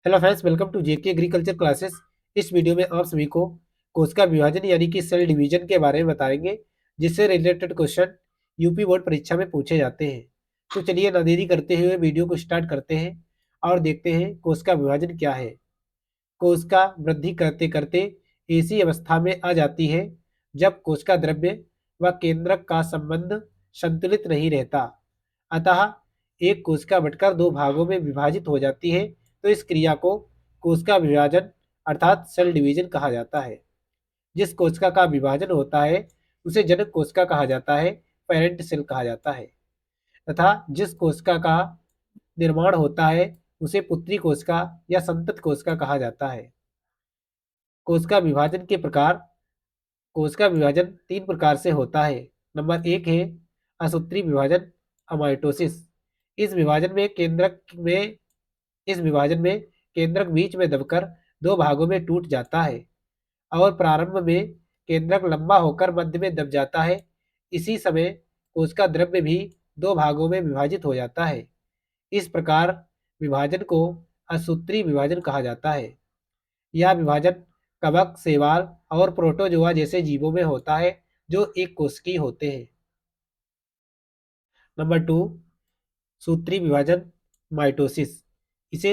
Hello friends, welcome to JK agriculture classes. इस video में आप सभी को कोशिका विभाजन यानी कि सेल डिवीजन के बारे में बताएंगे, जिससे रिलेटेड क्वेश्चन यूपी बोर्ड परीक्षा में पूछे जाते हैं। तो चलिए ना देरी करते हुए वीडियो को स्टार्ट करते हैं और देखते हैं कोशिका विभाजन क्या है। कोशिका वृद्धि करते करते ऐसी अवस्था में आ जाती है जब कोशिका द्रव्य व केंद्रक का संबंध संतुलित नहीं रहता। अतः एक कोशिका बढ़कर दो भागों में विभाजित हो जाती है। तो इस क्रिया को कोशिका विभाजन अर्थात सेल डिवीजन कहा जाता है। जिस कोशिका का विभाजन होता है उसे जनक कोशिका कहा जाता है, पेरेंट सेल कहा जाता है। तथा जिस कोशिका का निर्माण होता है उसे पुत्री कोशिका या संतत कोशिका कहा जाता है। कोशिका विभाजन के प्रकार। कोशिका विभाजन तीन प्रकार से होता है। नंबर एक है असूत्री विभाजन, अमाइटोसिस। इस विभाजन में केंद्रक में इस विभाजन में केंद्रक बीच में दबकर दो भागों में टूट जाता है और प्रारंभ में केंद्रक लंबा होकर मध्य में दब जाता है। इसी समय कोशिका द्रव्य भी दो भागों में विभाजित हो जाता है। इस प्रकार विभाजन को असूत्री विभाजन कहा जाता है। यह विभाजन कवक, शैवाल और प्रोटोजोआ जैसे जीवों में होता है जो एक कोशिकीय होते हैं। नंबर टू, सूत्री विभाजन, माइटोसिस। इसे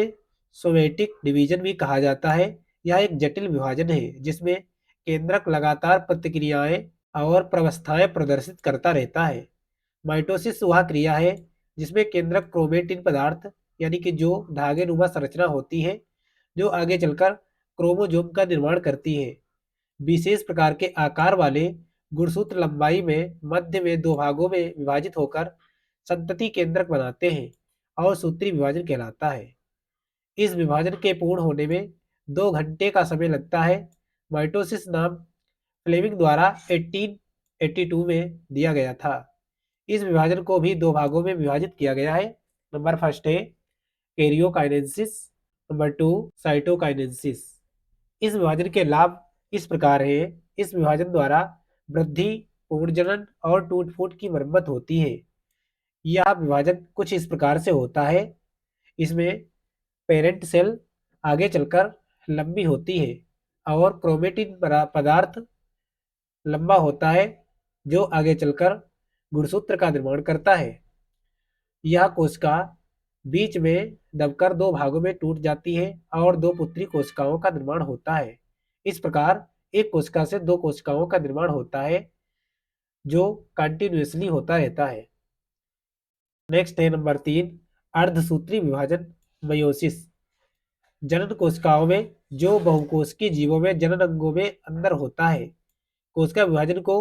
सोमेटिक डिवीजन भी कहा जाता है। यह एक जटिल विभाजन है जिसमें केंद्रक लगातार प्रतिक्रियाएं और प्रवस्थाएं प्रदर्शित करता रहता है। माइटोसिस वह क्रिया है जिसमें केंद्रक क्रोमेटिन पदार्थ यानी कि जो धागे नुमा संरचना होती है जो आगे चलकर क्रोमोजोम का निर्माण करती है। विशेष प्रकार के आकार वाले गुणसूत्र लंबाई में मध्य में दो भागों में विभाजित होकर संतति केंद्रक बनाते हैं और सूत्री विभाजन कहलाता है। इस विभाजन के पूर्ण होने में 2 घंटे का समय लगता है। माइटोसिस नाम फ्लेमिंग द्वारा 1882 में दिया गया था। इस विभाजन को भी दो भागों में विभाजित किया गया है। नंबर फर्स्ट है कैरियोकाइनेसिस, नंबर टू साइटोकाइनेसिस। इस विभाजन के लाभ इस प्रकार है। इस विभाजन द्वारा वृद्धि, पुनर्जनन और टूट फूट की मरम्मत होती है। यह विभाजन कुछ इस प्रकार से होता है। इसमें पेरेंट सेल आगे चलकर लंबी होती है और क्रोमेटिन पदार्थ लंबा होता है जो आगे चलकर गुणसूत्र का निर्माण करता है। यह कोशिका बीच में दबकर दो भागों में टूट जाती है और दो पुत्री कोशिकाओं का निर्माण होता है। इस प्रकार एक कोशिका से दो कोशिकाओं का निर्माण होता है जो कंटिन्यूअसली होता रहता है। नेक्स्ट है नंबर तीन, अर्धसूत्री विभाजन, मयोसिस। जनन कोशिकाओं में जो बहुकोशिकीय जीवों में जनन अंगों में अंदर होता है। कोशिका विभाजन को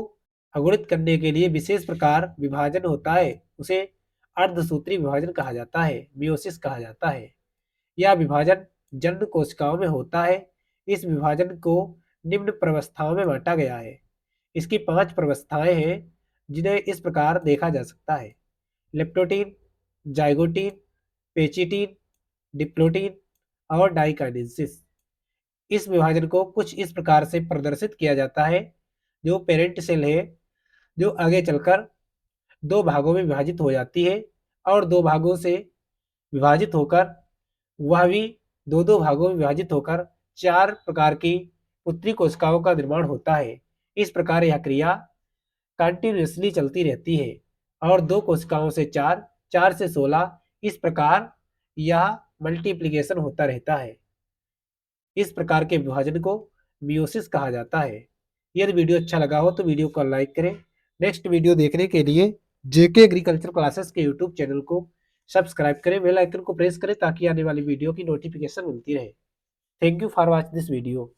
अगुणित करने के लिए विशेष प्रकार विभाजन होता है उसे अर्धसूत्री विभाजन कहा जाता है, मियोसिस कहा जाता है। यह विभाजन जनन कोशिकाओं में होता है। इस विभाजन को निम्न प्रवस्थाओं में बांटा गया है। इसकी 5 प्रवस्थाएं हैं जिन्हें इस प्रकार देखा जा सकता है: लेप्टोटीन, जाइगोटीन, पेचिटीन, डिप्लोटीन और डाइकाइनेसिस। इस विभाजन को कुछ इस प्रकार से प्रदर्शित किया जाता है। जो पेरेंट सेल है जो आगे चलकर दो भागों में विभाजित हो जाती है और दो भागों से विभाजित होकर वह भी दो दो भागों में विभाजित होकर 4 प्रकार की पुत्री कोशिकाओं का निर्माण होता है। इस प्रकार यह क्रिया कंटिन्यूअसली चलती रहती है और दो कोशिकाओं से 4, 4 से 16, इस प्रकार यह मल्टीप्लिकेशन होता रहता है। इस प्रकार के विभाजन को मियोसिस कहा जाता है। यदि वीडियो अच्छा लगा हो तो वीडियो को लाइक करें। नेक्स्ट वीडियो देखने के लिए जेके एग्रीकल्चर क्लासेस के यूट्यूब चैनल को सब्सक्राइब करें, बेल आइकन को प्रेस करें ताकि आने वाली वीडियो की नोटिफिकेशन मिलती रहे। Thank you for watching this video.